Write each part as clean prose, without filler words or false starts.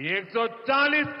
140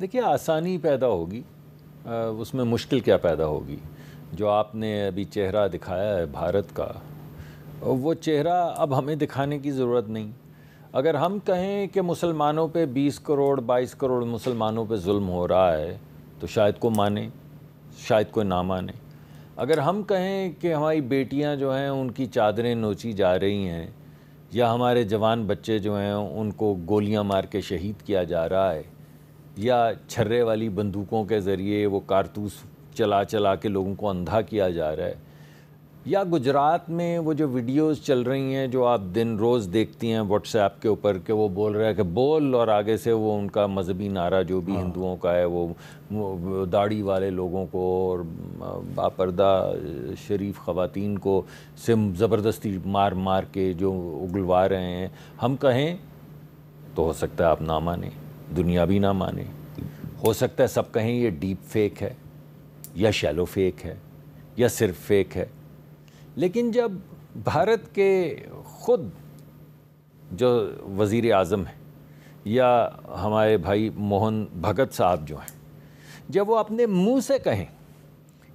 دیکھیے آسانی پیدا ہوگی، اس میں مشکل کیا پیدا ہوگی؟ جو آپ نے ابھی چہرہ دکھایا ہے بھارت کا، وہ چہرہ اب ہمیں دکھانے کی ضرورت نہیں۔ اگر ہم کہیں کہ مسلمانوں پہ 20 کروڑ 22 کروڑ مسلمانوں پہ ظلم ہو رہا ہے تو شاید کو مانے، شاید کوئی نہ مانے۔ اگر ہم کہیں کہ ہماری بیٹیاں جو ہیں ان کی چادریں نوچی جا رہی ہیں، یا ہمارے جوان بچے جو ہیں ان کو گولیاں مار کے شہید کیا جا رہا ہے، یا چھرے والی بندوقوں کے ذریعے وہ کارتوس چلا چلا کے لوگوں کو اندھا کیا جا رہا ہے، یا گجرات میں وہ جو ویڈیوز چل رہی ہیں جو آپ دن روز دیکھتی ہیں واٹس ایپ کے اوپر کہ وہ بول رہا ہے کہ بول، اور آگے سے وہ ان کا مذہبی نعرہ جو بھی ہندوؤں کا ہے وہ داڑھی والے لوگوں کو اور باپردہ شریف خواتین کو زبردستی مار مار کے جو اگلوا رہے ہیں۔ ہم کہیں تو ہو سکتا ہے آپ نہ مانیں، دنیا بھی نہ مانے، ہو سکتا ہے سب کہیں یہ ڈیپ فیک ہے یا شیلو فیک ہے یا صرف فیک ہے۔ لیکن جب بھارت کے خود جو وزیر اعظم ہیں یا ہمارے بھائی موہن بھگت صاحب جو ہیں، جب وہ اپنے منہ سے کہیں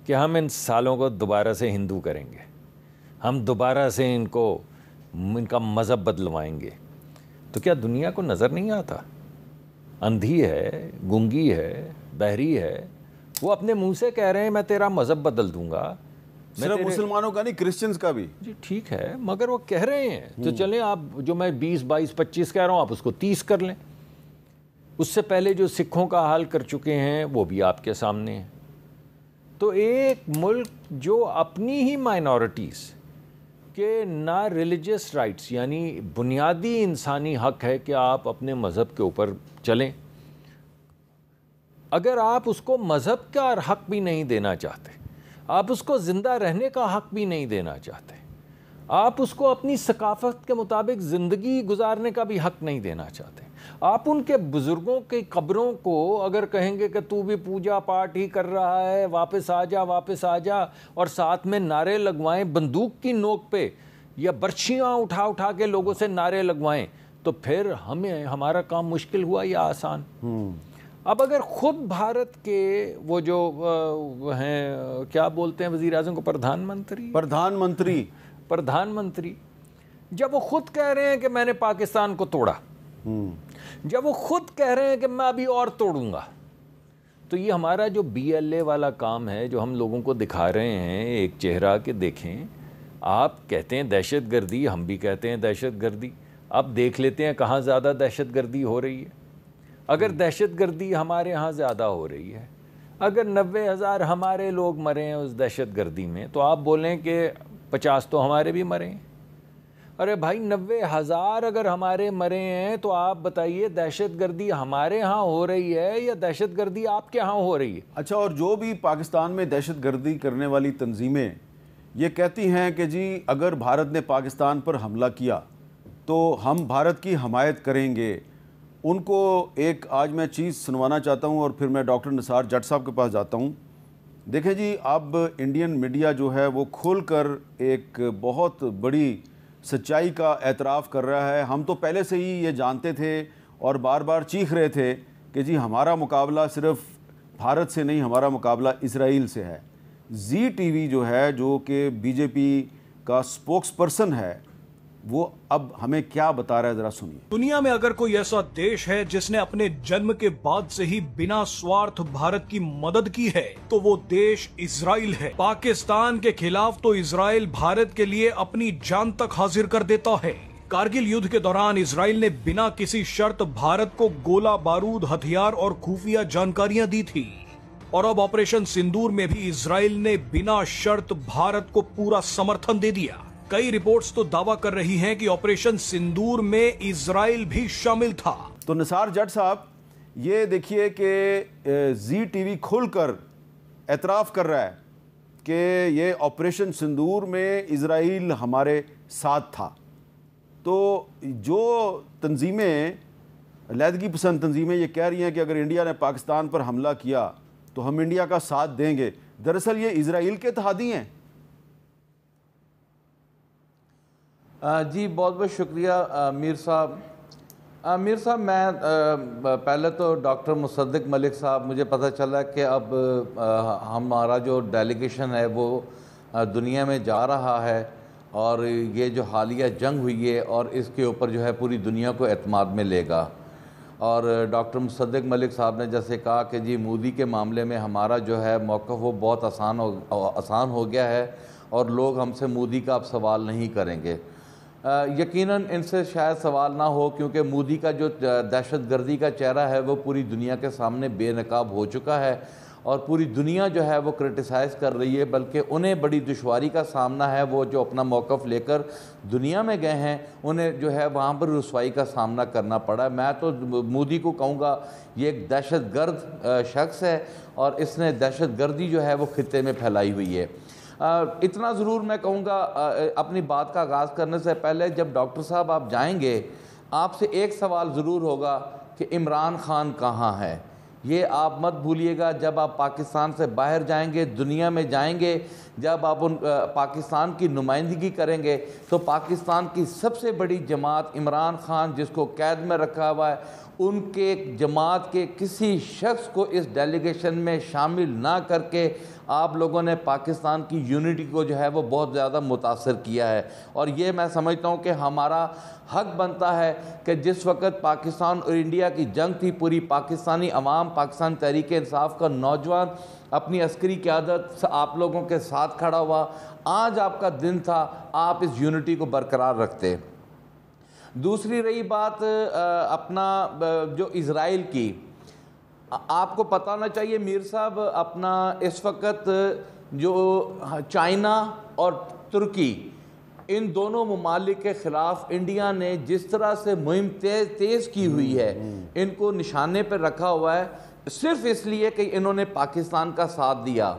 کہ ہم ان سالوں کو دوبارہ سے ہندو کریں گے، ہم دوبارہ سے ان کا مذہب بدلوائیں گے، تو کیا دنیا کو نظر نہیں آتا؟ اندھی ہے، گونگی ہے، بہری ہے، وہ اپنے منہ سے کہہ رہے ہیں میں تیرا مذہب بدل دوں گا۔ صرف مسلمانوں کا نہیں، کرسچنز کا بھی۔ جی ٹھیک ہے، مگر وہ کہہ رہے ہیں تو چلیں، آپ جو میں 20 22 25 کہہ رہا ہوں آپ اس کو 30 کر لیں۔ اس سے پہلے جو سکھوں کا حال کر چکے ہیں وہ بھی آپ کے سامنے ہیں۔ تو ایک ملک جو اپنی ہی مائنورٹیز کہ نہ ریلیجس رائٹس یعنی بنیادی انسانی حق ہے کہ آپ اپنے مذہب کے اوپر چلیں، اگر آپ اس کو مذہب کا حق بھی نہیں دینا چاہتے، آپ اس کو زندہ رہنے کا حق بھی نہیں دینا چاہتے، آپ اس کو اپنی ثقافت کے مطابق زندگی گزارنے کا بھی حق نہیں دینا چاہتے، آپ ان کے بزرگوں کی قبروں کو اگر کہیں گے کہ تو بھی پوجا پاٹ ہی کر رہا ہے، واپس آ جا واپس آ جا، اور ساتھ میں نعرے لگوائیں بندوق کی نوک پہ یا برچھیاں اٹھا اٹھا کے لوگوں سے نعرے لگوائیں، تو پھر ہمارا کام مشکل ہوا یا آسان؟ اب اگر خود بھارت کے وہ جو ہیں کیا بولتے ہیں وزیر اعظم کو، پردھان منتری، جب وہ خود کہہ رہے ہیں کہ میں نے پاکستان کو توڑا، جب وہ خود کہہ رہے ہیں کہ میں ابھی اور توڑوں گا، تو یہ ہمارا جو BLA والا کام ہے جو ہم لوگوں کو دکھا رہے ہیں ایک چہرہ کہ دیکھیں، آپ کہتے ہیں دہشت گردی، ہم بھی کہتے ہیں دہشت گردی، اب دیکھ لیتے ہیں کہاں زیادہ دہشت گردی ہو رہی ہے۔ اگر دہشت گردی ہمارے ہاں زیادہ ہو رہی ہے، اگر 90,000 ہمارے لوگ مرے ہیں اس دہشت گردی میں، تو آپ بولیں کہ 50 تو ہمارے بھی مرے ہیں۔ ارے بھائی 90,000 اگر ہمارے مرے ہیں تو آپ بتائیے دہشت گردی ہمارے ہاں ہو رہی ہے یا دہشت گردی آپ کے ہاں ہو رہی ہے؟ اچھا، اور جو بھی پاکستان میں دہشت گردی کرنے والی تنظیمیں یہ کہتی ہیں کہ جی اگر بھارت نے پاکستان پر حملہ کیا تو ہم بھارت کی حمایت کریں گے، ان کو ایک آج میں چیز سنوانا چاہتا ہوں اور پھر میں ڈاکٹر نثار جٹ صاحب کے پاس جاتا ہوں۔ دیکھیں جی، اب انڈین میڈیا جو ہے وہ کھول کر ایک بہت بڑی سچائی کا اعتراف کر رہا ہے۔ ہم تو پہلے سے ہی یہ جانتے تھے اور بار بار چیخ رہے تھے کہ جی ہمارا مقابلہ صرف بھارت سے نہیں، ہمارا مقابلہ اسرائیل سے ہے۔ زی ٹی وی جو ہے، جو کہ BJP کا سپوکس پرسن ہے، وہ اب ہمیں کیا بتا رہا ہے، ذرا سنیے۔ دنیا میں اگر کوئی ایسا دیش ہے جس نے اپنے جنم کے بعد سے ہی بنا سوارتھ بھارت کی مدد کی ہے تو وہ دیش اسرائیل ہے۔ پاکستان کے خلاف تو اسرائیل بھارت کے لیے اپنی جان تک حاضر کر دیتا ہے۔ کارگل یدھ کے دوران اسرائیل نے بنا کسی شرط بھارت کو گولہ بارود، ہتھیار اور خفیہ جانکاریاں دی تھی، اور اب آپریشن سندور میں بھی اسرائیل نے بنا شرط بھارت کو پورا سمرتھن دے دیا۔ کئی رپورٹس تو دعویٰ کر رہی ہیں کہ آپریشن سندور میں اسرائیل بھی شامل تھا۔ تو نثار جٹ صاحب، یہ دیکھیے کہ زی ٹی وی کھل کر اعتراف کر رہا ہے کہ یہ آپریشن سندور میں اسرائیل ہمارے ساتھ تھا۔ تو جو تنظیمیں، علیحدگی پسند تنظیمیں، یہ کہہ رہی ہیں کہ اگر انڈیا نے پاکستان پر حملہ کیا تو ہم انڈیا کا ساتھ دیں گے، دراصل یہ اسرائیل کے اتحادی ہیں۔ جی بہت بہت شکریہ میر صاحب۔ میر صاحب میں پہلے تو ڈاکٹر مصدق ملک صاحب، مجھے پتہ چلا کہ اب ہمارا جو ڈیلیگیشن ہے وہ دنیا میں جا رہا ہے، اور یہ جو حالیہ جنگ ہوئی ہے اور اس کے اوپر جو ہے پوری دنیا کو اعتماد میں لے گا. اور ڈاکٹر مصدق ملک صاحب نے جیسے کہا کہ جی مودی کے معاملے میں ہمارا جو ہے موقف وہ بہت آسان ہو گیا ہے اور لوگ ہم سے مودی کا اب سوال نہیں کریں گے. یقیناً ان سے شاید سوال نہ ہو، کیونکہ مودی کا جو دہشت گردی کا چہرہ ہے وہ پوری دنیا کے سامنے بے نقاب ہو چکا ہے، اور پوری دنیا جو ہے وہ کرٹیسائز کر رہی ہے، بلکہ انہیں بڑی دشواری کا سامنا ہے. وہ جو اپنا موقف لے کر دنیا میں گئے ہیں انہیں جو ہے وہاں پر رسوائی کا سامنا کرنا پڑا. میں تو مودی کو کہوں گا یہ ایک دہشت گرد شخص ہے، اور اس نے دہشت گردی جو ہے وہ خطے میں پھیلائی ہوئی ہے. اتنا ضرور میں کہوں گا اپنی بات کا آغاز کرنے سے پہلے، جب ڈاکٹر صاحب آپ جائیں گے آپ سے ایک سوال ضرور ہوگا کہ عمران خان کہاں ہے. یہ آپ مت بھولیے گا. جب آپ پاکستان سے باہر جائیں گے، دنیا میں جائیں گے، جب آپ پاکستان کی نمائندگی کریں گے تو پاکستان کی سب سے بڑی جماعت عمران خان جس کو قید میں رکھا ہوا ہے، ان کے جماعت کے کسی شخص کو اس ڈیلیگیشن میں شامل نہ کر کے آپ لوگوں نے پاکستان کی یونٹی کو جو ہے وہ بہت زیادہ متاثر کیا ہے. اور یہ میں سمجھتا ہوں کہ ہمارا حق بنتا ہے کہ جس وقت پاکستان اور انڈیا کی جنگ تھی، پوری پاکستانی عوام، پاکستان تحریک انصاف کا نوجوان اپنی عسکری قیادت آپ لوگوں کے ساتھ کھڑا ہوا. آج آپ کا دن تھا، آپ اس یونٹی کو برقرار رکھتے. دوسری رہی بات اپنا جو اسرائیل کی، آپ کو پتہ ہونا چاہیے میر صاحب، اپنا اس وقت جو چائنا اور ترکی، ان دونوں ممالک کے خلاف انڈیا نے جس طرح سے مہم تیز کی ہوئی ہے، ان کو نشانے پر رکھا ہوا ہے صرف اس لیے کہ انہوں نے پاکستان کا ساتھ دیا.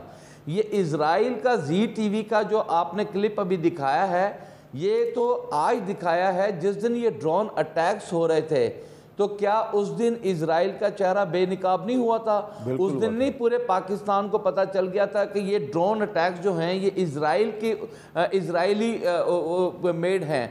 یہ اسرائیل کا زی ٹی وی کا جو آپ نے کلپ ابھی دکھایا ہے، یہ تو آج دکھایا ہے. جس دن یہ ڈرون اٹیکس ہو رہے تھے تو کیا اس دن اسرائیل کا چہرہ بے نقاب نہیں ہوا تھا؟ اس دن نہیں پورے پاکستان کو پتہ چل گیا تھا کہ یہ ڈرون اٹیکس جو ہیں یہ اسرائیلی میڈ ہیں.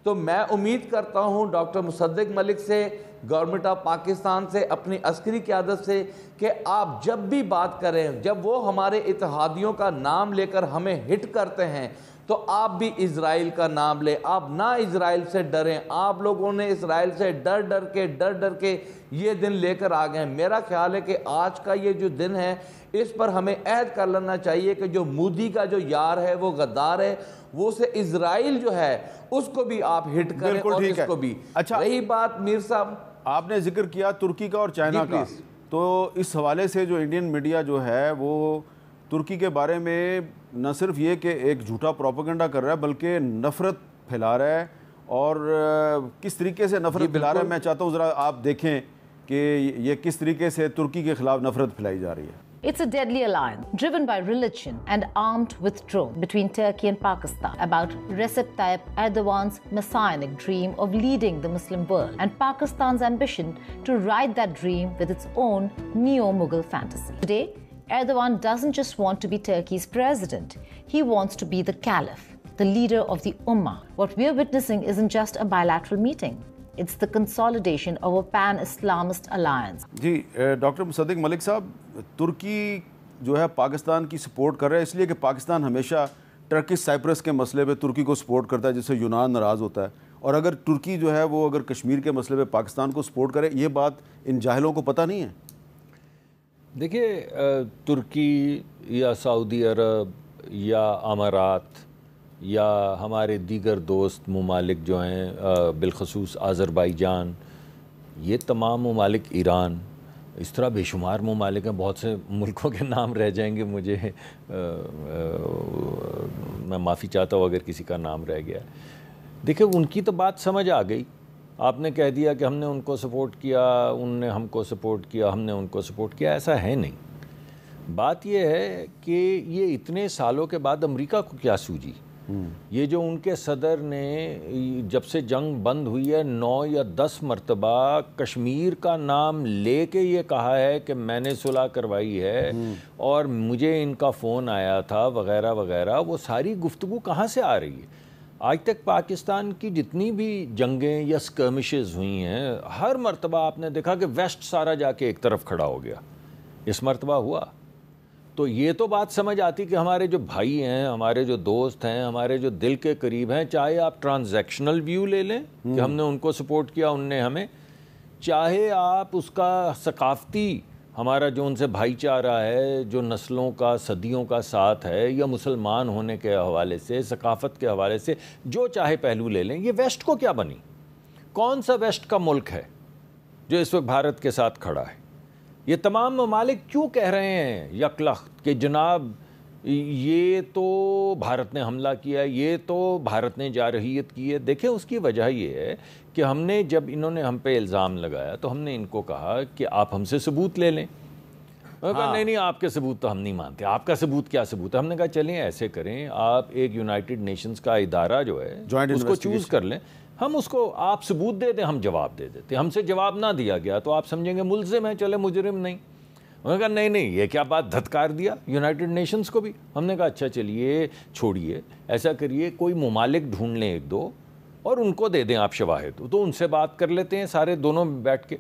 تو میں امید کرتا ہوں ڈاکٹر مصدق ملک سے، گورنمنٹ آف پاکستان سے، اپنی عسکری قیادت سے، کہ آپ جب بھی بات کریں، جب وہ ہمارے اتحادیوں کا نام لے کر ہمیں ہٹ کرتے ہیں تو آپ بھی اسرائیل کا نام لیں. آپ نہ اسرائیل سے ڈریں. آپ لوگوں نے اسرائیل سے ڈر کے یہ دن لے کر آ گئے. میرا خیال ہے کہ آج کا یہ جو دن ہے اس پر ہمیں عہد کر لینا چاہیے کہ جو مودی کا جو یار ہے وہ غدار ہے، وہ سے اسرائیل جو ہے اس کو بھی آپ ہٹ کریں اور اس کو بھی. اچھا، رہی بات میر صاحب، آپ نے ذکر کیا ترکی کا اور چائنا کا، تو اس حوالے سے جو انڈین میڈیا جو ہے وہ ترکی کے بارے میں نہ صرف یہ کہ ایک جھوٹا پروپیگنڈا کر رہا ہے بلکہ نفرت پھیلا رہا ہے. اور کس طریقے سے نفرت پھیلا رہا ہے میں چاہتا ہوں ذرا آپ دیکھیں کہ یہ کس طریقے سے ترکی کے خلاف نفرت پھیلائی جا رہی ہے. It's a deadly alliance driven by religion and armed with drones between Turkey and Pakistan about Recep Tayyip Erdogan's messianic dream of leading the Muslim world and Pakistan's ambition to ride that dream with its own neo-Mughal fantasy. Today, Erdogan doesn't just want to be Turkey's president. He wants to be the caliph, the leader of the Ummah. What we're witnessing isn't just a bilateral meeting. It's the consolidation of a pan-Islamist alliance. جی doctor Musadik Malik صاحب، ترکی جو ہے پاکستان کی support کر رہا ہے اس لیے کہ پاکستان ہمیشہ ٹرکش سائپرس کے مسئلے پہ ترکی کو سپورٹ کرتا ہے، جس سے یونان ناراض ہوتا ہے. اور اگر ترکی جو ہے وہ اگر کشمیر کے مسئلے پہ پاکستان کو سپورٹ کرے، یہ بات ان جاہلوں کو پتہ نہیں ہے. دیکھیے، ترکی یا سعودی عرب یا امارات یا ہمارے دیگر دوست ممالک جو ہیں بالخصوص آذربائیجان، یہ تمام ممالک، ایران، اس طرح بے شمار ممالک ہیں. بہت سے ملکوں کے نام رہ جائیں گے، مجھے میں معافی چاہتا ہوں اگر کسی کا نام رہ گیا. دیکھیں، ان کی تو بات سمجھ آ گئی. آپ نے کہہ دیا کہ ہم نے ان کو سپورٹ کیا، ان نے ہم کو سپورٹ کیا، ہم نے ان کو سپورٹ کیا. ایسا ہے نہیں. بات یہ ہے کہ یہ اتنے سالوں کے بعد امریکہ کو کیا سوجی. یہ جو ان کے صدر نے جب سے جنگ بند ہوئی ہے 9 یا 10 مرتبہ کشمیر کا نام لے کے یہ کہا ہے کہ میں نے صلح کروائی ہے اور مجھے ان کا فون آیا تھا وغیرہ وغیرہ، وہ ساری گفتگو کہاں سے آ رہی ہے؟ آج تک پاکستان کی جتنی بھی جنگیں یا سکرمشز ہوئی ہیں ہر مرتبہ آپ نے دیکھا کہ ویسٹ سارا جا کے ایک طرف کھڑا ہو گیا. اس مرتبہ ہوا تو یہ تو بات سمجھ آتی کہ ہمارے جو بھائی ہیں, ہمارے جو دوست ہیں, ہمارے جو دل کے قریب ہیں, چاہے آپ ٹرانزیکشنل ویو لے لیں کہ ہم نے ان کو سپورٹ کیا, ان نے ہمیں, چاہے آپ اس کا ثقافتی ہمارا جو ان سے بھائی چارہ ہے, جو نسلوں کا صدیوں کا ساتھ ہے, یا مسلمان ہونے کے حوالے سے, ثقافت کے حوالے سے, جو چاہے پہلو لے لیں, یہ ویسٹ کو کیا بنی؟ کون سا ویسٹ کا ملک ہے جو اس وقت بھارت کے ساتھ کھڑا ہے؟ یہ تمام ممالک کیوں کہہ رہے ہیں یک لخت کہ جناب یہ تو بھارت نے حملہ کیا, یہ تو بھارت نے جارحیت کی ہے؟ دیکھیں اس کی وجہ یہ ہے کہ ہم نے, جب انہوں نے ہم پہ الزام لگایا تو ہم نے ان کو کہا کہ آپ ہم سے ثبوت لے لیں. انہوں نے کہا نہیں آپ کے ثبوت تو ہم نہیں مانتے, آپ کا ثبوت کیا ثبوت ہے؟ ہم نے کہا چلیں ایسے کریں, آپ ایک یونائٹڈ نیشنز کا ادارہ جو ہے اس کو چوز کر لیں, ہم اس کو آپ ثبوت دے دیں, ہم جواب دے دیتے. ہم سے جواب نہ دیا گیا تو آپ سمجھیں گے ملزم ہے, چلے مجرم نہیں. انہوں نے کہا نہیں یہ کیا بات, دھتکار دیا یونائٹڈ نیشنز کو بھی. ہم نے کہا اچھا چلیے چھوڑیے, ایسا کریے کوئی ممالک ڈھونڈ لیں ایک دو اور ان کو دے دیں آپ شواہد, تو ان سے بات کر لیتے ہیں سارے دونوں بیٹھ کے.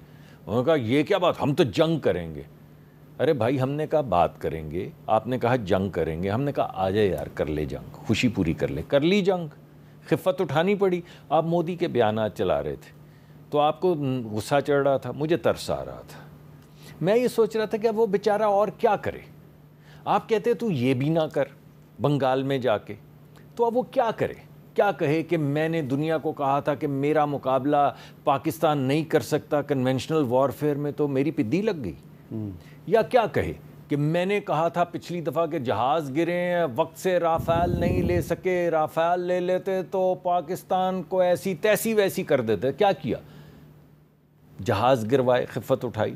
انہوں نے کہا یہ کیا بات, ہم تو جنگ کریں گے. ارے بھائی ہم نے کہا بات کریں گے, آپ نے کہا جنگ کریں گے. ہم نے کہا آ جائے یار کر لے جنگ, خوشی پوری کر لے. کر لی جنگ, خفت اٹھانی پڑی. آپ مودی کے بیانات چلا رہے تھے تو آپ کو غصہ چڑھ رہا تھا, مجھے ترس آ رہا تھا. میں یہ سوچ رہا تھا کہ اب وہ بیچارہ اور کیا کرے. آپ کہتے تو یہ بھی نہ کر بنگال میں جا کے, تو اب وہ کیا کرے, کیا کہے کہ میں نے دنیا کو کہا تھا کہ میرا مقابلہ پاکستان نہیں کر سکتا کنونشنل وارفیئر میں, تو میری پدی لگ گئی. یا کیا کہے کہ میں نے کہا تھا پچھلی دفعہ کہ جہاز گرے وقت سے رافیل نہیں لے سکے, رافیل لے لیتے تو پاکستان کو ایسی تیسی ویسی کر دیتے. کیا کیا, جہاز گروائے, خفت اٹھائی.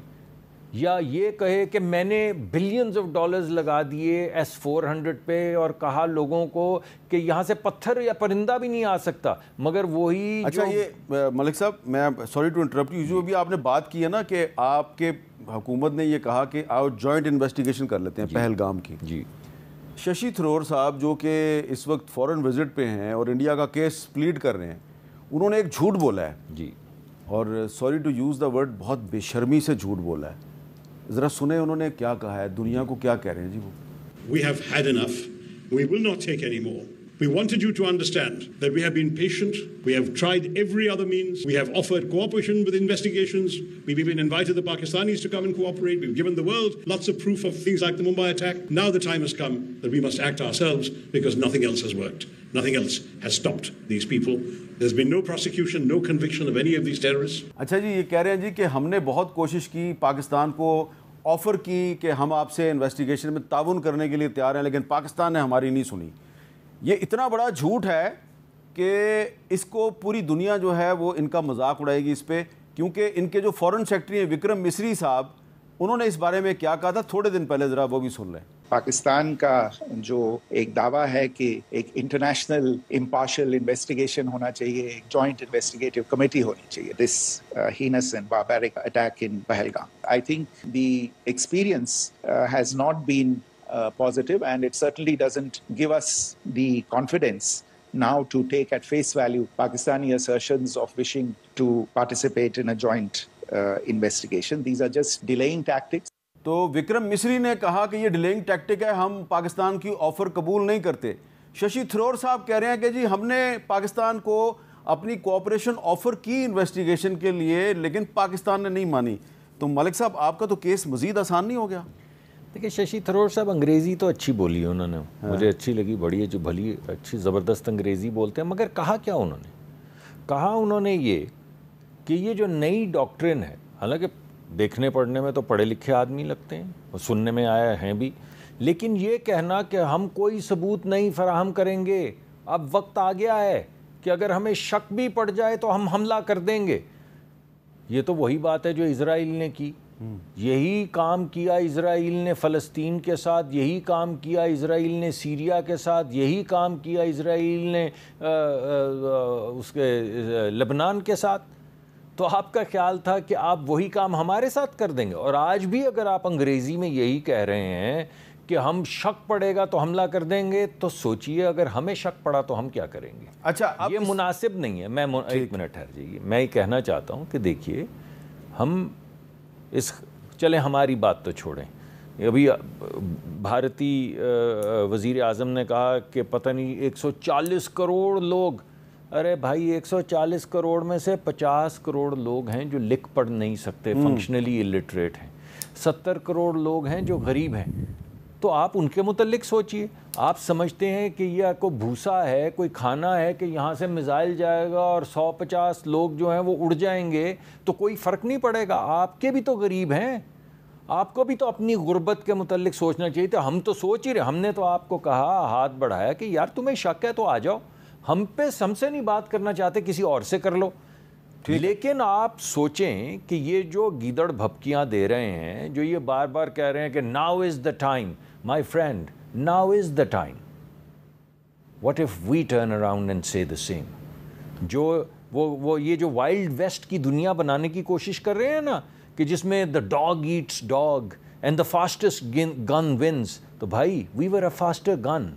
یا یہ کہے کہ میں نے بلینز آف ڈالرز لگا دیے S-400 پہ اور کہا لوگوں کو کہ یہاں سے پتھر یا پرندہ بھی نہیں آ سکتا, مگر وہی. اچھا یہ ملک صاحب, میں سوری ٹو انٹرپٹ یو, جو بھی آپ نے بات کی ہے نا کہ آپ کے حکومت نے یہ کہا کہ آؤ جوائنٹ انویسٹیگیشن کر لیتے ہیں پہلگام کی. جی ششی تھرور صاحب جو کہ اس وقت فورن وزٹ پہ ہیں اور انڈیا کا کیس پلیڈ کر رہے ہیں, انہوں نے ایک جھوٹ بولا ہے. جی, اور sorry to use the word, بہت بے شرمی سے جھوٹ بولا ہے. ذرا سنیں انہوں نے کیا کہا ہے, دنیا کو کیا کہہ رہے ہیں. جی وہ We have had enough. We will not take any more. We wanted you to understand that we have been patient. We have tried every other means. We have offered cooperation with investigations. We've even invited the Pakistanis to come and cooperate. We've given the world lots of proof of things like the Mumbai attack. Now the time has come that we must act ourselves because nothing else has worked. Nothing else has stopped these people. There's been no prosecution, no conviction of any of these terrorists. اچھا جی, یہ کہہ رہے ہیں جی کہ ہم نے بہت کوشش کی, پاکستان کو آفر کی کہ ہم آپ سے انویسٹیگیشن میں تعاون کرنے کے لیے تیار ہیں, لیکن پاکستان نے ہماری نہیں سنی. یہ اتنا بڑا جھوٹ ہے کہ اس کو پوری دنیا جو ہے وہ ان کا مذاق اڑائے گی اس پہ, کیونکہ ان کے جو فورن سیکرٹری ہیں وکرم مصری صاحب, انہوں نے اس بارے میں کیا کہا تھا تھوڑے دن پہلے, ذرا وہ بھی سن لیں. پاکستان کا جو ایک دعویٰ ہے کہ ایک انٹرنیشنل امپارشل انویسٹیگیشن ہونا چاہیے, ایک جوائنٹ انویسٹیگیٹو کمیٹی ہونی چاہیے, دس heinous and barbaric attack in Pahalgam. I think the experience has not been positive, and it certainly doesn't give us the confidence now to take at face value Pakistani assertions of wishing to participate in a joint investigation. These are just delaying tactics. تو وکرم مصری نے کہا کہ یہ dealing tactic ہے, ہم پاکستان کی offer قبول نہیں کرتے. ششی تھرور صاحب کہہ رہے ہیں کہ جی ہم نے پاکستان کو اپنی کوآپریشن آفر کی انویسٹیگیشن کے لیے, لیکن پاکستان نے نہیں مانی. تو ملک صاحب آپ کا تو کیس مزید آسان نہیں ہو گیا. دیکھیں ششی تھرور صاحب انگریزی تو اچھی بولی ہے انہوں نے, مجھے اچھی لگی, بڑی ہے جو بھلی اچھی زبردست انگریزی بولتے ہیں, مگر کہا کیا انہوں نے, کہا انہوں نے یہ کہ یہ جو نئی ڈاکٹرن ہے, حالانکہ دیکھنے پڑھنے میں تو پڑھے لکھے آدمی لگتے ہیں اور سننے میں آیا ہیں بھی, لیکن یہ کہنا کہ ہم کوئی ثبوت نہیں فراہم کریں گے, اب وقت آ گیا ہے کہ اگر ہمیں شک بھی پڑ جائے تو ہم حملہ کر دیں گے, یہ تو وہی بات ہے جو اسرائیل نے کی. یہی کام کیا اسرائیل نے فلسطین کے ساتھ, یہی کام کیا اسرائیل نے سیریا کے ساتھ, یہی کام کیا اسرائیل نے اس کے لبنان کے ساتھ. تو آپ کا خیال تھا کہ آپ وہی کام ہمارے ساتھ کر دیں گے. اور آج بھی اگر آپ انگریزی میں یہی کہہ رہے ہیں کہ ہم شک پڑے گا تو حملہ کر دیں گے، تو سوچئے اگر ہمیں شک پڑا تو ہم کیا کریں گے؟ اچھا یہ مناسب نہیں ہے. میں ایک منٹ ٹھہر جائیے، میں یہ کہنا چاہتا ہوں کہ دیکھیے ہم چلیں ہماری بات تو چھوڑیں. ابھی بھارتی وزیر اعظم نے کہا کہ پتہ نہیں 140 کروڑ لوگ، ارے بھائی 140 کروڑ میں سے 50 کروڑ لوگ ہیں جو لکھ پڑھ نہیں سکتے، فنکشنلی الٹریٹ ہیں، 70 کروڑ لوگ ہیں جو غریب ہیں. تو آپ ان کے متعلق سوچئے. آپ سمجھتے ہیں کہ یہ کوئی بھوسا ہے، کوئی کھانا ہے کہ یہاں سے میزائل جائے گا اور 150 لوگ جو ہیں وہ اڑ جائیں گے تو کوئی فرق نہیں پڑے گا؟ آپ کے بھی تو غریب ہیں، آپ کو بھی تو اپنی غربت کے متعلق سوچنا چاہیے تھا. ہم تو سوچ ہی رہے، ہم نے تو آپ کو کہا، ہاتھ بڑھایا کہ یار تمہیں شک ہے تو آ جاؤ، ہم سے نہیں بات کرنا چاہتے کسی اور سے کر لو. لیکن آپ سوچیں کہ یہ جو گیدڑ بھپکیاں دے رہے ہیں، جو یہ بار بار کہہ رہے ہیں کہ now is the time, my friend now is the time. What if we turn around and say the same? جو وہ یہ جو وائلڈ ویسٹ کی دنیا بنانے کی کوشش کر رہے ہیں نا، کہ جس میں the dog eats dog and the fastest gun wins. تو بھائی وی ور اے فاسٹر گن،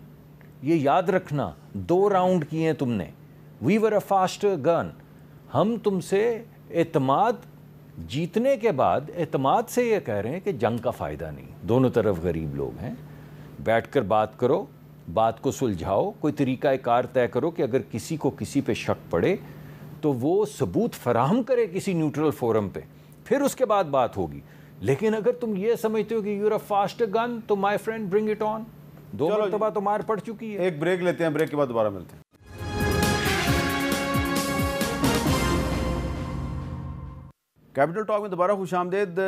یہ یاد رکھنا. 2 راؤنڈ کیے تم نے، وی ور اے فاسٹر گن. ہم تم سے اعتماد جیتنے کے بعد اعتماد سے یہ کہہ رہے ہیں کہ جنگ کا فائدہ نہیں، دونوں طرف غریب لوگ ہیں، بیٹھ کر بات کرو، بات کو سلجھاؤ، کوئی طریقہ کار طے کرو کہ اگر کسی کو کسی پہ شک پڑے تو وہ ثبوت فراہم کرے کسی نیوٹرل فورم پہ، پھر اس کے بعد بات ہوگی. لیکن اگر تم یہ سمجھتے ہو کہ یو آر اے فاسٹ گن، تو my friend bring it on. 2 مرتبہ تو مار پڑ چکی ہے. ایک بریک لیتے ہیں، بریک کے بعد دوبارہ ملتے ہیں. کیپٹل ٹاک میں دوبارہ خوش آمدید.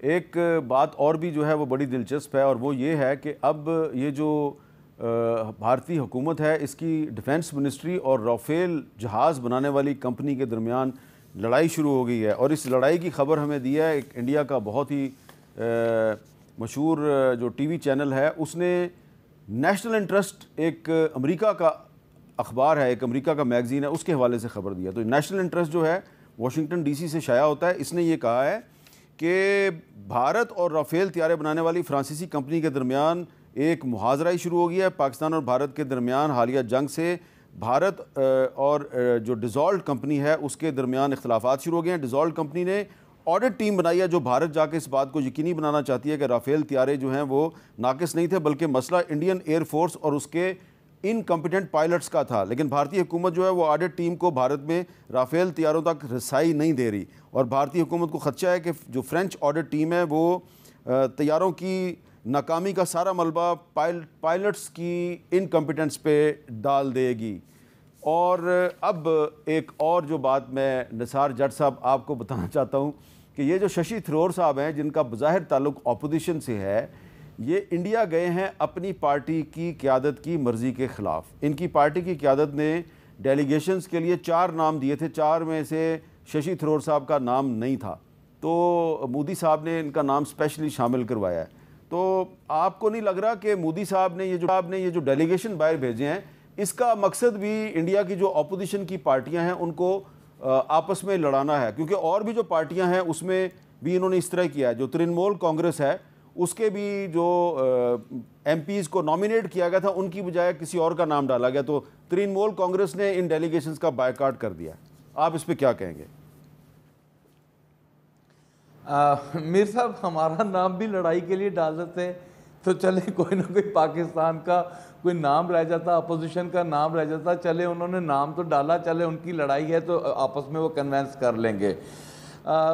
ایک بات اور بھی جو ہے وہ بڑی دلچسپ ہے، اور وہ یہ ہے کہ اب یہ جو بھارتی حکومت ہے، اس کی ڈیفنس منسٹری اور رافیل جہاز بنانے والی کمپنی کے درمیان لڑائی شروع ہو گئی ہے. اور اس لڑائی کی خبر ہمیں دی ہے ایک انڈیا کا بہت ہی مشہور جو ٹی وی چینل ہے، اس نے نیشنل انٹرسٹ، ایک امریکہ کا اخبار ہے، ایک امریکہ کا میگزین ہے، اس کے حوالے سے خبر دیا. تو نیشنل انٹرسٹ جو ہے واشنگٹن ڈی سی سے شائع ہوتا ہے. اس نے یہ کہا ہے کہ بھارت اور رافیل طیارے بنانے والی فرانسیسی کمپنی کے درمیان ایک محاذرہ شروع ہو گیا ہے. پاکستان اور بھارت کے درمیان حالیہ جنگ سے بھارت اور جو ڈیزالٹ کمپنی ہے اس کے درمیان اختلافات شروع ہو گئے ہیں. ڈیزالٹ کمپنی نے آڈٹ ٹیم بنائی ہے جو بھارت جا کے اس بات کو یقینی بنانا چاہتی ہے کہ رافیل طیارے جو ہیں وہ ناقص نہیں تھے، بلکہ مسئلہ انڈین ایئر فورس اور اس کے انکمپیٹنٹ پائلٹس کا تھا. لیکن بھارتی حکومت جو ہے وہ آڈٹ ٹیم کو بھارت میں رافیل طیاروں تک رسائی نہیں دے رہی، اور بھارتی حکومت کو خدشہ ہے کہ جو فرینچ آڈٹ ٹیم ہے وہ طیاروں کی ناکامی کا سارا ملبہ پائلٹس کی انکمپیٹنس پہ ڈال دے گی. اور اب ایک اور جو بات میں نثار جٹ صاحب آپ کو بتانا چاہتا ہوں کہ یہ جو ششی تھرور صاحب ہیں جن کا بظاہر تعلق اپوزیشن سے ہے، یہ انڈیا گئے ہیں اپنی پارٹی کی قیادت کی مرضی کے خلاف. ان کی پارٹی کی قیادت نے ڈیلیگیشنز کے لیے 4 نام دیے تھے، 4 میں سے ششی تھرور صاحب کا نام نہیں تھا، تو مودی صاحب نے ان کا نام اسپیشلی شامل کروایا ہے. تو آپ کو نہیں لگ رہا کہ مودی صاحب نے یہ جو ڈیلیگیشن باہر بھیجے ہیں، اس کا مقصد بھی انڈیا کی جو اپوزیشن کی پارٹیاں ہیں ان کو آپس میں لڑانا ہے؟ کیونکہ اور بھی جو پارٹیاں ہیں اس میں بھی انہوں نے اس طرح کیا ہے. جو ترنمول کانگریس ہے اس کے بھی جو ایم پیز کو نامینیٹ کیا گیا تھا ان کی بجائے کسی اور کا نام ڈالا گیا، تو ترنمول کانگریس نے ان ڈیلیگیشنز کا بائیکاٹ کر دیا. آپ اس پہ کیا کہیں گے؟ میر صاحب ہمارا نام بھی لڑائی کے لیے ڈال دیتے تو چلے کوئی نہ کوئی پاکستان کا کوئی نام رہ جاتا، اپوزیشن کا نام رہ جاتا. چلے انہوں نے نام تو ڈالا، چلے ان کی لڑائی ہے تو آپس میں وہ کنونس کر لیں گے.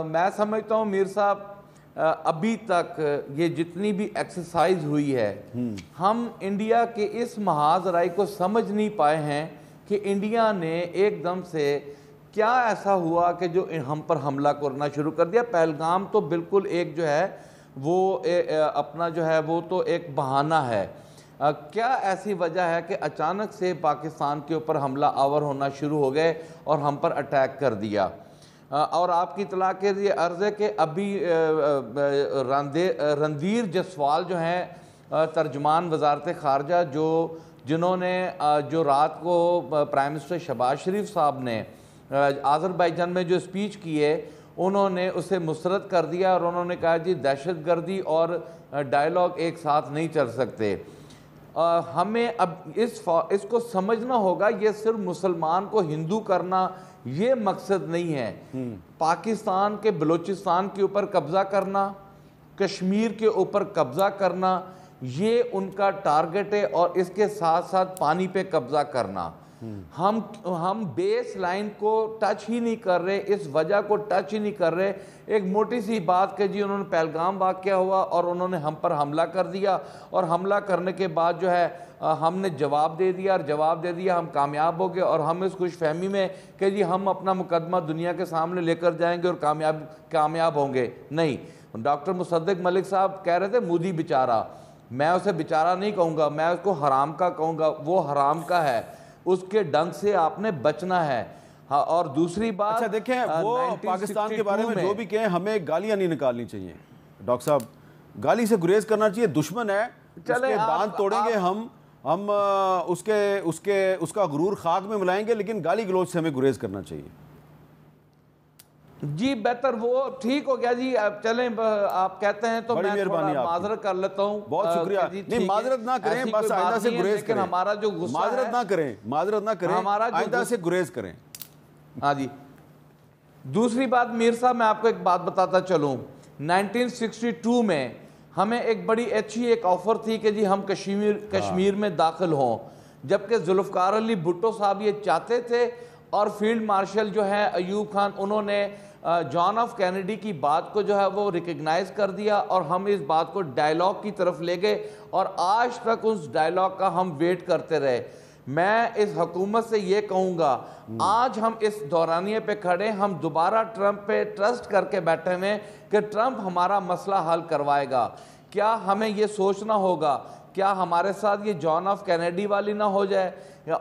میں سمجھتا ہوں میر صاحب ابھی تک یہ جتنی بھی ایکسرسائز ہوئی ہے، ہم انڈیا کے اس محاذ رائی کو سمجھ نہیں پائے ہیں کہ انڈیا نے ایک دم سے کیا ایسا ہوا کہ جو ہم پر حملہ کرنا شروع کر دیا. پہلگام تو بالکل ایک جو ہے وہ اپنا جو ہے وہ تو ایک بہانہ ہے. کیا ایسی وجہ ہے کہ اچانک سے پاکستان کے اوپر حملہ آور ہونا شروع ہو گئے اور ہم پر اٹیک کر دیا؟ اور آپ کی اطلاع کے لیے عرض ہے کہ ابھی رندھیر جسوال جو ہیں ترجمان وزارت خارجہ، جنہوں نے جو رات کو پرائم منسٹر شہباز شریف صاحب نے آذربائیجان میں جو اسپیچ کی ہے، انہوں نے اسے مسترد کر دیا اور انہوں نے کہا جی دہشت گردی اور ڈائیلاگ ایک ساتھ نہیں چل سکتے. ہمیں اب اس کو سمجھنا ہوگا یہ صرف مسلمان کو ہندو کرنا یہ مقصد نہیں ہے. پاکستان کے بلوچستان کے اوپر قبضہ کرنا، کشمیر کے اوپر قبضہ کرنا یہ ان کا ٹارگٹ ہے، اور اس کے ساتھ ساتھ پانی پہ قبضہ کرنا. ہم بیس لائن کو ٹچ ہی نہیں کر رہے، اس وجہ کو ٹچ ہی نہیں کر رہے. ایک موٹی سی بات کہ جی انہوں نے پہلگام واقعہ ہوا اور انہوں نے ہم پر حملہ کر دیا، اور حملہ کرنے کے بعد جو ہے ہم نے جواب دے دیا، اور جواب دے دیا ہم کامیاب ہو گئے، اور ہم اس خوش فہمی میں کہ جی ہم اپنا مقدمہ دنیا کے سامنے لے کر جائیں گے اور کامیاب ہوں گے. نہیں، ڈاکٹر مصدق ملک صاحب کہہ رہے تھے مودی بیچارہ. میں اسے بیچارہ نہیں کہوں گا، میں اس کو حرام کا کہوں گا. وہ حرام کا ہے، اس کے ڈنگ سے آپ نے بچنا ہے. اور دوسری بات، اچھا دیکھیں وہ پاکستان کے بارے میں جو بھی کہیں ہمیں گالیاں نہیں نکالنی چاہیے. ڈاکٹر صاحب گالی سے گریز کرنا چاہیے. دشمن ہے، اس کے دانت توڑیں گے ہم اس کا غرور خاک میں ملائیں گے، لیکن گالی گلوچ سے ہمیں گریز کرنا چاہیے. جی بہتر، وہ ٹھیک ہو گیا جی. اب چلیں آپ کہتے ہیں تو میں تھوڑا معذرت کر لیتا ہوں. بہت شکریہ. نہیں معذرت نہ کریں، بس آئندہ سے گریز کریں. ہمارا جو غصہ معذرت نہ کریں، آئندہ سے گریز کریں. ہاں جی. دوسری بات میر صاحب، میں آپ کو ایک بات بتاتا چلوں. 1962 میں ہمیں ایک بڑی اچھی ایک آفر تھی کہ جی ہم کشمیر میں داخل ہوں، جبکہ ذوالفقار علی بھٹو صاحب یہ چاہتے تھے، اور فیلڈ مارشل جو ہے ایوب خان، انہوں نے جان آف کینیڈی کی بات کو جو ہے وہ ریکگنائز کر دیا، اور ہم اس بات کو ڈائیلاگ کی طرف لے گئے، اور آج تک اس ڈائیلاگ کا ہم ویٹ کرتے رہے. میں اس حکومت سے یہ کہوں گا، آج ہم اس دورانیے پہ کھڑے، ہم دوبارہ ٹرمپ پہ ٹرسٹ کر کے بیٹھے ہوئے کہ ٹرمپ ہمارا مسئلہ حل کروائے گا. کیا ہمیں یہ سوچنا ہوگا، کیا ہمارے ساتھ یہ جان آف کینیڈی والی نہ ہو جائے،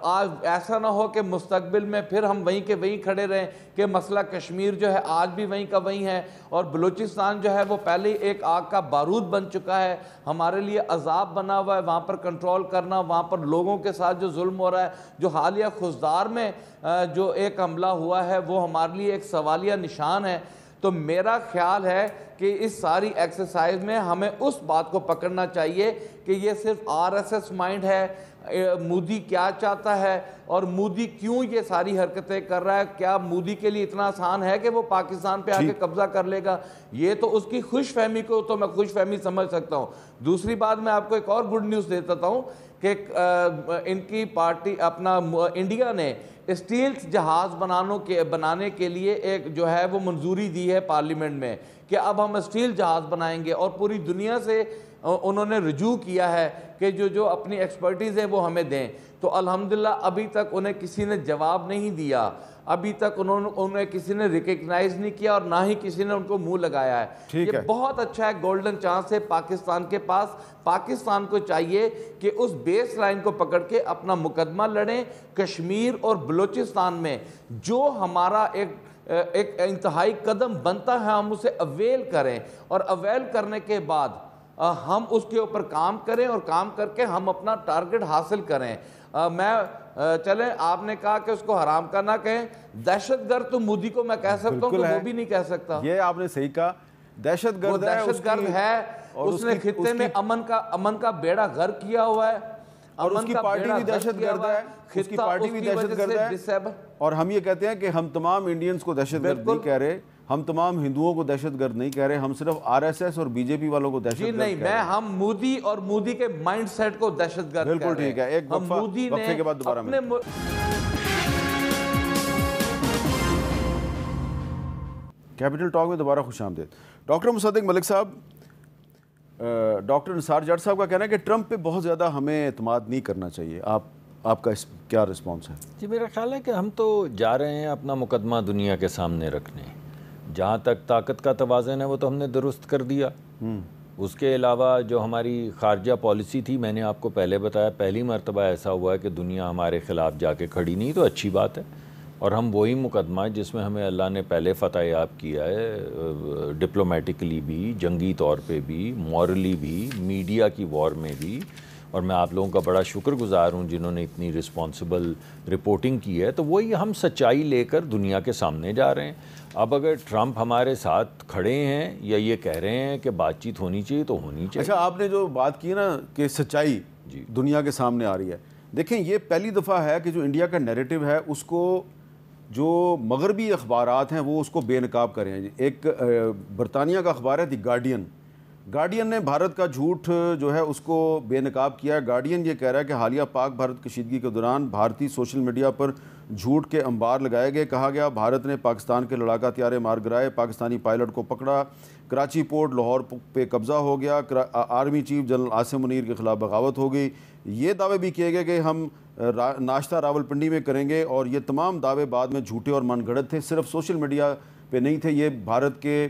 آج ایسا نہ ہو کہ مستقبل میں پھر ہم وہیں کے وہیں کھڑے رہیں کہ مسئلہ کشمیر جو ہے آج بھی وہیں کا وہیں ہے، اور بلوچستان جو ہے وہ پہلے ہی ایک آگ کا بارود بن چکا ہے، ہمارے لیے عذاب بنا ہوا ہے وہاں پر کنٹرول کرنا. وہاں پر لوگوں کے ساتھ جو ظلم ہو رہا ہے، جو حالیہ خزدار میں جو ایک حملہ ہوا ہے، وہ ہمارے لیے ایک سوالیہ نشان ہے. تو میرا خیال ہے کہ اس ساری ایکسرسائز میں ہمیں اس بات کو پکڑنا چاہیے کہ یہ صرف RSS مائنڈ ہے. مودی کیا چاہتا ہے اور مودی کیوں یہ ساری حرکتیں کر رہا ہے؟ کیا مودی کے لیے اتنا آسان ہے کہ وہ پاکستان پہ آ کے قبضہ کر لے گا؟ یہ تو اس کی خوش فہمی کو تو میں خوش فہمی سمجھ سکتا ہوں. دوسری بات، میں آپ کو ایک اور گڈ نیوز دیتا ہوں کہ ان کی پارٹی اپنا انڈیا نے اسٹیل جہاز بنانے کے لیے ایک جو ہے وہ منظوری دی ہے پارلیمنٹ میں کہ اب ہم اسٹیل جہاز بنائیں گے، اور پوری دنیا سے انہوں نے رجوع کیا ہے کہ جو اپنی ایکسپرٹیز ہے وہ ہمیں دیں. تو الحمدللہ ابھی تک انہیں کسی نے جواب نہیں دیا، ابھی تک انہیں کسی نے ریکگنائز نہیں کیا، اور نہ ہی کسی نے ان کو منہ لگایا ہے. یہ بہت اچھا ہے، گولڈن چانس ہے پاکستان کے پاس. پاکستان کو چاہیے کہ اس بیس لائن کو پکڑ کے اپنا مقدمہ لڑیں. کشمیر اور بلوچستان میں جو ہمارا ایک انتہائی قدم بنتا ہے ہم اسے اویل کریں، اور اویل کرنے کے بعد ہم اس کے اوپر کام کریں، اور کام کر کے ہم اپنا ٹارگٹ حاصل کریں. چلیں آپ نے کہا کہ اس کو حرام کا نہ کہیں، دہشت گرد تو مودی کو میں کہہ سکتا ہوں، تو وہ بھی نہیں کہہ سکتا. یہ آپ نے صحیح کہا، دہشت گرد ہے. اس نے خطے میں امن کا بیڑا غرق کیا ہوا ہے، اور اس کی پارٹی بھی دہشت گرد ہے، اس کی پارٹی بھی دہشت گرد ہے. اور ہم یہ کہتے ہیں کہ ہم تمام انڈینز کو دہشت گرد نہیں کہہ رہے، ہم تمام ہندوؤں کو دہشت گرد نہیں کہہ رہے، ہم صرف RSS اور BJP والوں کو دہشت گرد نہیں، ہم مودی اور مودی کے مائنڈ سیٹ کو دہشت گرد بالکل ٹھیک ہے. ایک وقفے کے بعد دوبارہ کیپٹل ٹاک میں دوبارہ خوش آمدید. ڈاکٹر مصدق ملک صاحب، ڈاکٹر نثار جٹ صاحب کا کہنا ہے کہ ٹرمپ پہ بہت زیادہ ہمیں اعتماد نہیں کرنا چاہیے. آپ کا کیا رسپانس ہے؟ جی میرا خیال ہے کہ ہم تو جا رہے ہیں اپنا مقدمہ دنیا کے سامنے رکھنے. جہاں تک طاقت کا توازن ہے وہ تو ہم نے درست کر دیا. اس کے علاوہ جو ہماری خارجہ پالیسی تھی، میں نے آپ کو پہلے بتایا، پہلی مرتبہ ایسا ہوا ہے کہ دنیا ہمارے خلاف جا کے کھڑی نہیں، تو اچھی بات ہے. اور ہم وہی مقدمہ جس میں ہمیں اللہ نے پہلے فتح یاب کیا ہے، ڈپلومیٹکلی بھی، جنگی طور پہ بھی، مورلی بھی، میڈیا کی وار میں بھی، اور میں آپ لوگوں کا بڑا شکر گزار ہوں جنہوں نے اتنی رسپانسبل رپورٹنگ کی ہے. تو وہی ہم سچائی لے کر دنیا کے سامنے جا رہے ہیں. اب اگر ٹرمپ ہمارے ساتھ کھڑے ہیں یا یہ کہہ رہے ہیں کہ بات چیت ہونی چاہیے تو ہونی چاہیے. اچھا آپ نے جو بات کی نا کہ سچائی دنیا کے سامنے آ رہی ہے, دیکھیں یہ پہلی دفعہ ہے کہ جو انڈیا کا نیریٹو ہے اس کو جو مغربی اخبارات ہیں وہ اس کو بے نقاب کریں. ایک برطانیہ کا اخبار ہے دی گارڈین نے بھارت کا جھوٹ جو ہے اس کو بے نقاب کیا ہے. گارڈین یہ کہہ رہا ہے کہ حالیہ پاک بھارت کشیدگی کے دوران بھارتی سوشل میڈیا پر جھوٹ کے انبار لگائے گئے. کہا گیا بھارت نے پاکستان کے لڑاکا طیارے مار گرائے, پاکستانی پائلٹ کو پکڑا, کراچی پورٹ لاہور پہ قبضہ ہو گیا, army chief general Asim Munir کے خلاف بغاوت ہو گئی. یہ دعوے بھی کیے گئے کہ ہم ناشتہ راولپنڈی میں کریں گے, اور یہ تمام دعوے بعد میں جھوٹے اور من گھڑت تھے, صرف سوشل میڈیا پہ نہیں تھے, یہ بھارت کے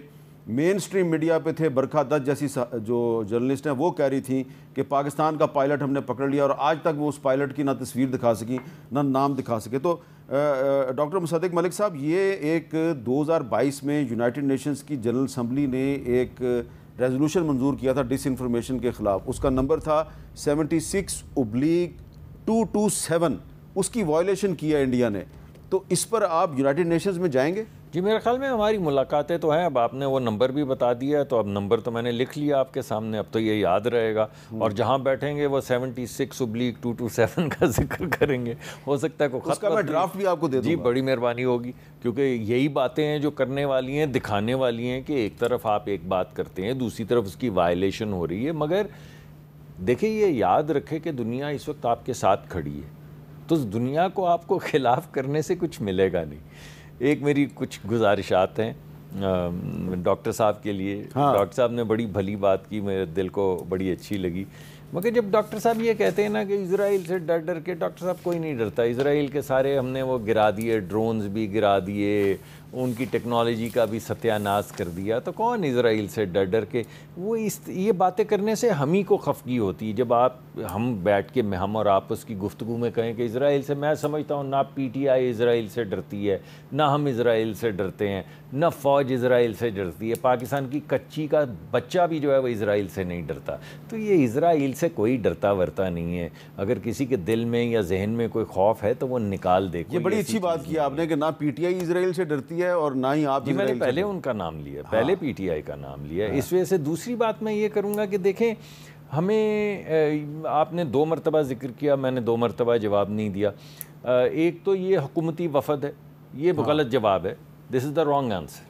مین سٹریم میڈیا پہ تھے. برکھا دت جیسی جو جرنلسٹ ہیں وہ کہہ رہی تھیں کہ پاکستان کا پائلٹ ہم نے پکڑ لیا, اور آج تک وہ اس پائلٹ کی نہ تصویر دکھا سکیں نہ نام دکھا سکے. تو ڈاکٹر مصدق ملک صاحب, یہ ایک 2022 میں یونائٹڈ نیشنز کی جنرل اسمبلی نے ایک ریزولوشن منظور کیا تھا ڈس انفارمیشن کے خلاف. اس کا نمبر تھا 76/227. اس کی وائلیشن کیا انڈیا نے. تو اس پر آپ یونائٹڈ نیشنز میں جائیں گے؟ جی میرے خیال میں ہماری ملاقاتیں تو ہیں. اب آپ نے وہ نمبر بھی بتا دیا ہے, تو اب نمبر تو میں نے لکھ لیا آپ کے سامنے, اب تو یہ یاد رہے گا. اور جہاں بیٹھیں گے وہ 76/227 کا ذکر کریں گے. ہو سکتا ہے کوئی خط, اس کا میں ڈرافٹ بھی آپ کو دے دوں گا. جی بڑی مہربانی ہوگی, کیونکہ یہی باتیں ہیں جو کرنے والی ہیں, دکھانے والی ہیں کہ ایک طرف آپ ایک بات کرتے ہیں, دوسری طرف اس کی وائلیشن ہو رہی ہے. مگر دیکھیں یہ یاد رکھے کہ دنیا اس وقت آپ کے ساتھ کھڑی ہے, تو اس دنیا کو آپ کو خلاف کرنے سے کچھ ملے گا نہیں. ایک میری کچھ گزارشات ہیں ڈاکٹر صاحب کے لیے. ڈاکٹر صاحب نے بڑی بھلی بات کی, میرے دل کو بڑی اچھی لگی. مگر جب ڈاکٹر صاحب یہ کہتے ہیں نا کہ اسرائیل سے ڈر کے, ڈاکٹر صاحب کوئی نہیں ڈرتا. اسرائیل کے سارے ہم نے وہ گرا دیے, ڈرونز بھی گرا دیے, ان کی ٹیکنالوجی کا بھی ستیہ ناش کر دیا. تو کون اسرائیل سے ڈر کے وہ یہ باتیں کرنے سے ہم ہی کو خفگی ہوتی ہے. جب ہم بیٹھ کے ہم اور آپس کی گفتگو میں کہیں کہ اسرائیل سے, میں سمجھتا ہوں نہ پی ٹی آئی اسرائیل سے ڈرتی ہے, نہ ہم اسرائیل سے ڈرتے ہیں, نہ فوج اسرائیل سے ڈرتی ہے. پاکستان کی کچی کا بچہ بھی جو ہے وہ اسرائیل سے نہیں ڈرتا. تو یہ اسرائیل سے کوئی ڈرتا ورتا نہیں ہے. اگر کسی کے دل میں یا ذہن میں کوئی خوف ہے تو وہ نکال دے. یہ بڑی اچھی بات کی آپ نے کہ نہ پی ٹی آئی اسرائیل سے ڈرتی ہے اور نہ ہی آپ. جی میں نے پہلے ان کا نام لیا, پہلے پی ٹی آئی کا نام لیا. اس وجہ سے دوسری بات میں یہ کروں گا کہ دیکھیں ہمیں, آپ نے 2 مرتبہ ذکر کیا, میں نے 2 مرتبہ جواب نہیں دیا. ایک تو یہ حکومتی وفد ہے, یہ غلط جواب ہے, دس از دا رانگ آنسر.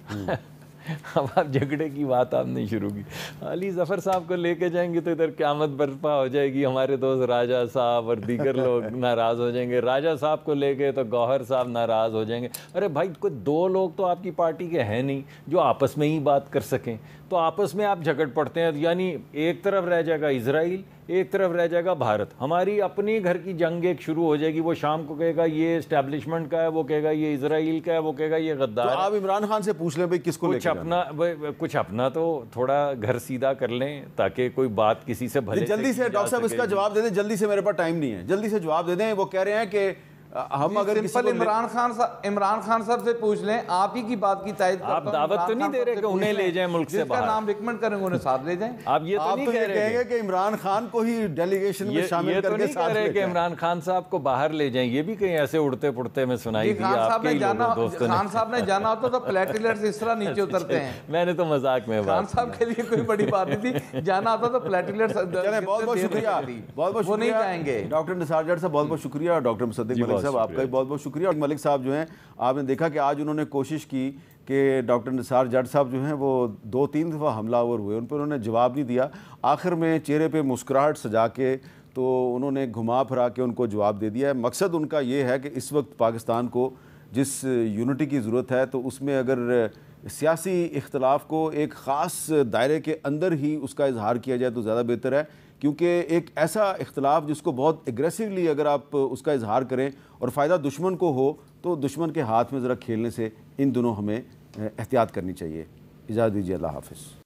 اب آپ جھگڑے کی بات آپ نے شروع کی. علی ظفر صاحب کو لے کے جائیں گے تو ادھر قیامت برپا ہو جائے گی. ہمارے دوست راجہ صاحب اور دیگر لوگ ناراض ہو جائیں گے. راجہ صاحب کو لے کے تو گوہر صاحب ناراض ہو جائیں گے. ارے بھائی کوئی 2 لوگ تو آپ کی پارٹی کے ہیں نہیں جو آپس میں ہی بات کر سکیں, تو آپس میں آپ جھگڑ پڑتے ہیں. یعنی ایک طرف رہ جائے گا اسرائیل, ایک طرف رہ جائے گا بھارت. ہماری اپنی گھر کی جنگ ایک شروع ہو جائے گی. وہ شام کو کہے گا یہ اسٹیبلشمنٹ کا ہے, وہ کہے گا یہ اسرائیل کا ہے, وہ کہے گا یہ غدار ہے. تو آپ عمران خان سے پوچھ لیں بھائی کس کو لے کے کچھ اپنا تو تھوڑا گھر سیدھا کر لیں تاکہ کوئی بات کسی سے بھلے. جلدی سے ڈاکٹر صاحب اس کا جواب دے دیں, جلدی سے, میرے پاس ٹائم نہیں ہے, جلدی سے جواب دے دیں. وہ کہہ رہے ہیں کہ ہم اگر عمران خان صاحب سے پوچھ لیں, آپ ہی کی بات کی تائید کرتا ہوں. آپ دعوت تو نہیں دے رہے کہ انہیں لے جائیں ملک سے باہر, جس کا نام ریکمنڈ کریں گے انہیں ساتھ لے جائیں. آپ یہ تو نہیں کہہ رہے کہ عمران خان کو ہی ڈیلیگیشن میں شامل کر کے ساتھ لے جائیں, کہ عمران خان صاحب کو باہر لے جائیں. یہ بھی کہیں ایسے اڑتے پڑتے میں سنائی دی آپ کے دوستوں نے. خان صاحب نے جانا ہوتا تو پلیٹلیٹس اس طرح نیچے اترتے ہیں. میں نے تو مذاق میں خان صاحب کے لیے کوئی بڑی بات نہیں تھی, جانا ہوتا تو پلیٹلیٹس. بہت بہت شکریہ, بہت بہت نہیں جائیں گے. ڈاکٹر نثار جٹ صاحب بہت بہت شکریہ. ڈاکٹر مصدق ملک صاحب آپ کا بھی بہت بہت شکریہ. اور ملک صاحب جو ہیں, آپ نے دیکھا کہ آج انہوں نے کوشش کی کہ ڈاکٹر نثار جٹ صاحب جو ہیں وہ 2-3 دفعہ حملہ آور ہوئے, ان پر انہوں نے جواب نہیں دیا. آخر میں چہرے پہ مسکراہٹ سجا کے تو انہوں نے گھما پھرا کے ان کو جواب دے دیا ہے. مقصد ان کا یہ ہے کہ اس وقت پاکستان کو جس یونٹی کی ضرورت ہے, تو اس میں اگر سیاسی اختلاف کو ایک خاص دائرے کے اندر ہی اس کا اظہار کیا جائے تو زیادہ بہتر ہے, کیونکہ ایک ایسا اختلاف جس کو بہت ایگریسولی اگر آپ اس کا اظہار کریں اور فائدہ دشمن کو ہو, تو دشمن کے ہاتھ میں ذرا کھیلنے سے ان دنوں ہمیں احتیاط کرنی چاہیے. اجازت دیجیے, اللہ حافظ.